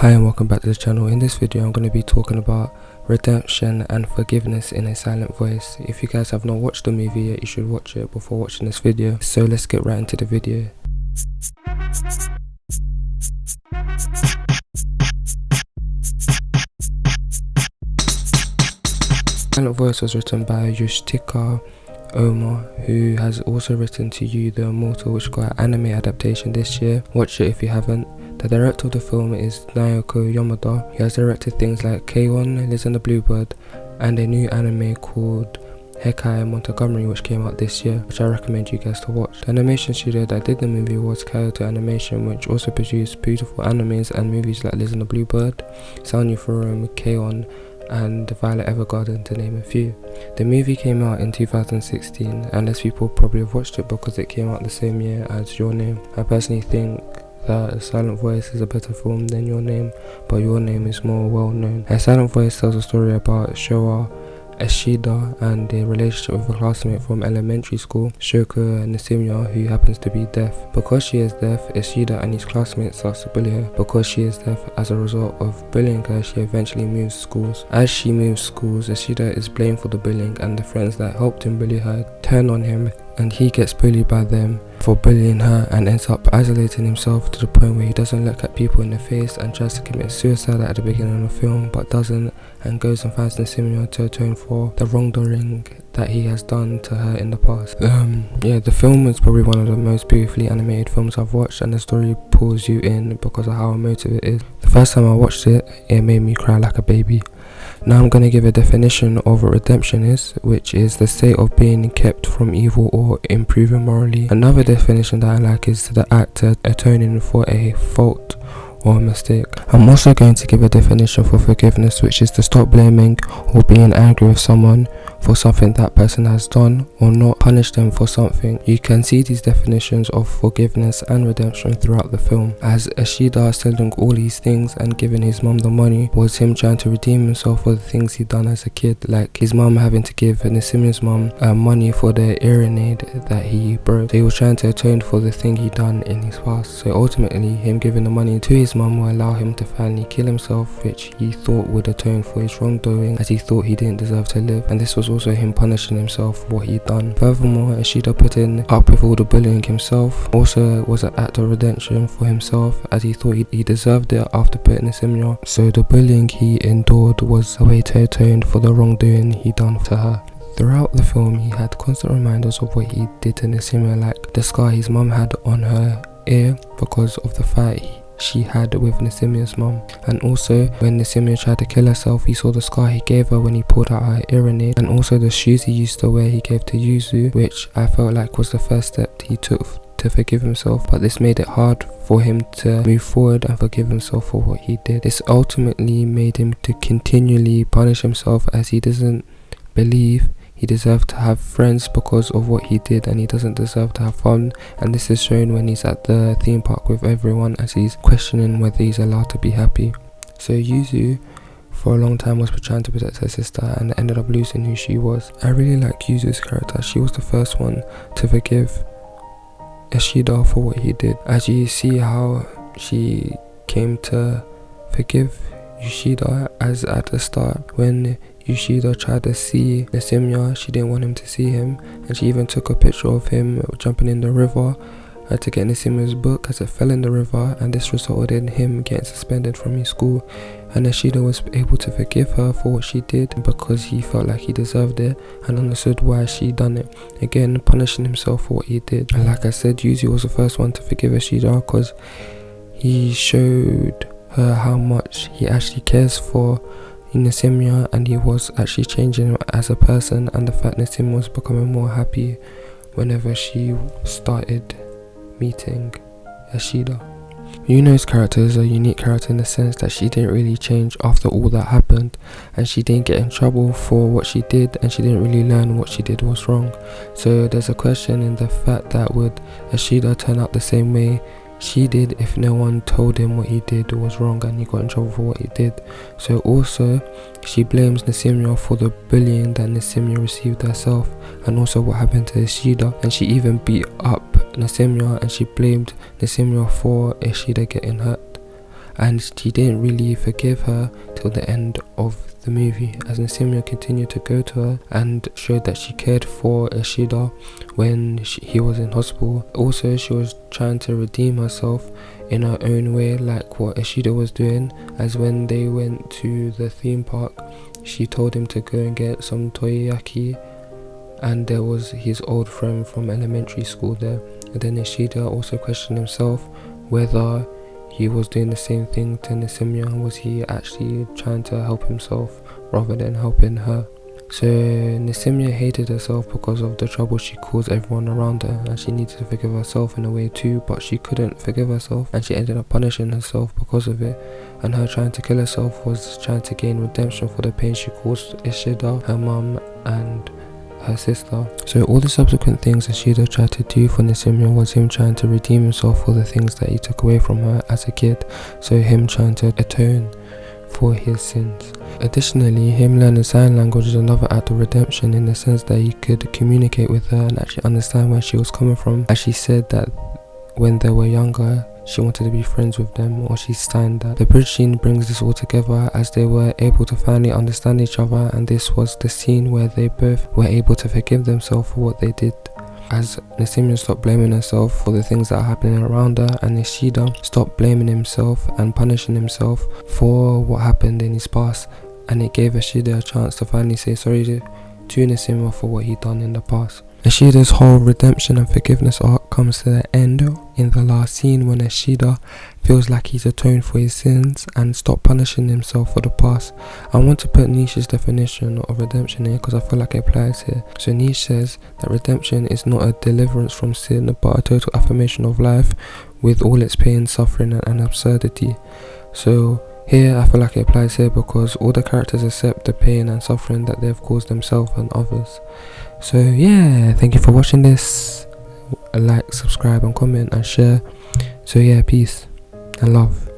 Hi and welcome back to the channel. In this video I'm going to be talking about redemption and forgiveness in a silent voice. If you guys have not watched the movie yet, you should watch it before watching this video. So let's get right into the video. Silent Voice was written by Yushtika Omar, who has also written To You the Immortal, which got an anime adaptation this year. Watch it if you haven't. The director of the film is Naoko Yamada. He has directed things like K-On!, Liz and the Bluebird, and a new anime called Hekai Montgomery, which came out this year, which I recommend you guys to watch. The animation studio that did the movie was Kyoto Animation, which also produced beautiful animes and movies like Liz and the Bluebird, Sound Euphorum, K-On!, and Violet Evergarden, to name a few. The movie came out in 2016, and as people probably have watched it because it came out the same year as Your Name. I personally think that A Silent Voice is a better film than Your Name, but Your Name is more well known. A Silent Voice tells a story about Showa Ishida and a relationship with a classmate from elementary school, Shoko Nisimiya, who happens to be deaf. Because she is deaf, Ishida and his classmates start to bully her. Because she is deaf, as a result of bullying her, she eventually moves schools. As she moves schools, Ishida is blamed for the bullying, and the friends that helped him bully her turn on him, and he gets bullied by them for bullying her and ends up isolating himself to the point where he doesn't look at people in the face and tries to commit suicide at the beginning of the film, but doesn't, and goes and finds Nisimiya to atone for the wrongdoing that he has done to her in the past. The film is probably one of the most beautifully animated films I've watched, and the story pulls you in because of how emotive it is. The first time I watched it, it made me cry like a baby. Now I'm going to give a definition of what redemption is, which is the state of being kept from evil or improving morally. Another definition that I like is the act of atoning for a fault or a mistake. I'm also going to give a definition for forgiveness, which is to stop blaming or being angry with someone for something that person has done, or not punish them for something. You can see these definitions of forgiveness and redemption throughout the film, as Ishida selling all these things and giving his mum the money was him trying to redeem himself for the things he'd done as a kid, like his mum having to give Nisimiya's mum money for the hearing aid that he broke. So he was trying to atone for the thing he'd done in his past. So ultimately, him giving the money to his mum will allow him to finally kill himself, which he thought would atone for his wrongdoing, as he thought he didn't deserve to live, and this was also him punishing himself for what he'd done. Furthermore, Ishida putting up with all the bullying himself also was an act of redemption for himself, as he thought he deserved it after putting Nisimiya. So the bullying he endured was a way to atone for the wrongdoing he done to her. Throughout the film, he had constant reminders of what he did to Nisimiya, like the scar his mum had on her ear because of the fight she had with Nisimiya's mum, and also when Nisimiya tried to kill herself, he saw the scar he gave her when he pulled out her hearing aid, and also the shoes he used to wear he gave to Yuzu, which I felt like was the first step he took to forgive himself, but this made it hard for him to move forward and forgive himself for what he did. This ultimately made him to continually punish himself, as he doesn't believe he deserved to have friends because of what he did, and he doesn't deserve to have fun, and this is shown when he's at the theme park with everyone, as he's questioning whether he's allowed to be happy. So Yuzu for a long time was trying to protect her sister and ended up losing who she was. I really like Yuzu's character. She was the first one to forgive Ishida for what he did, as you see how she came to forgive Ishida, as at the start when Ishida tried to see Nisimiya, she didn't want him to see him, and she even took a picture of him jumping in the river to get Nisimiya's book as it fell in the river, and this resulted in him getting suspended from his school, and Ishida was able to forgive her for what she did because he felt like he deserved it and understood why she done it, again punishing himself for what he did. And like I said, Yuzu was the first one to forgive Ishida because he showed her how much he actually cares for Nisimiya, and he was actually changing as a person, and the fact Nisimiya was becoming more happy whenever she started meeting Ishida. Yuno's character is a unique character in the sense that she didn't really change after all that happened, and she didn't get in trouble for what she did, and she didn't really learn what she did was wrong. So there's a question in the fact that would Ishida turn out the same way she did if no one told him what he did was wrong and he got in trouble for what he did. So also she blames Nisimiya for the bullying that Nisimiya received herself, and also what happened to Ishida, and she even beat up Nisimiya, and she blamed Nisimiya for Ishida getting hurt. and she didn't really forgive her till the end of the movie, as Nasimya continued to go to her and showed that she cared for Ishida when he was in hospital. Also, she was trying to redeem herself in her own way, like what Ishida was doing, as when they went to the theme park, she told him to go and get some toyaki, and there was his old friend from elementary school there. And then Ishida also questioned himself whether he was doing the same thing to Nasimya. Was he actually trying to help himself rather than helping her? So Nasimya hated herself because of the trouble she caused everyone around her, and she needed to forgive herself in a way too, but she couldn't forgive herself, and she ended up punishing herself because of it. And her trying to kill herself was trying to gain redemption for the pain she caused Ishida, her mum, and her sister. So all the subsequent things Ishida tried to do for Nasimya was him trying to redeem himself for the things that he took away from her as a kid, so him trying to atone for his sins. Additionally, him learning sign language is another act of redemption, in the sense that he could communicate with her and actually understand where she was coming from, as she said that when they were younger she wanted to be friends with them, or she signed that. The bridge scene brings this all together, as they were able to finally understand each other, and this was the scene where they both were able to forgive themselves for what they did, as Nasimya stopped blaming herself for the things that are happening around her, and Ishida stopped blaming himself and punishing himself for what happened in his past, and it gave Ishida a chance to finally say sorry to Nasimya for what he'd done in the past. Ishida's whole redemption and forgiveness arc comes to the end in the last scene, when Ishida feels like he's atoned for his sins and stopped punishing himself for the past. I want to put Nietzsche's definition of redemption here because I feel like it applies here. So Nietzsche says that redemption is not a deliverance from sin, but a total affirmation of life with all its pain, suffering, and absurdity. So here I feel like it applies here because all the characters accept the pain and suffering that they've caused themselves and others. So yeah, thank you for watching this. Like, subscribe and comment and share. So yeah, peace and love.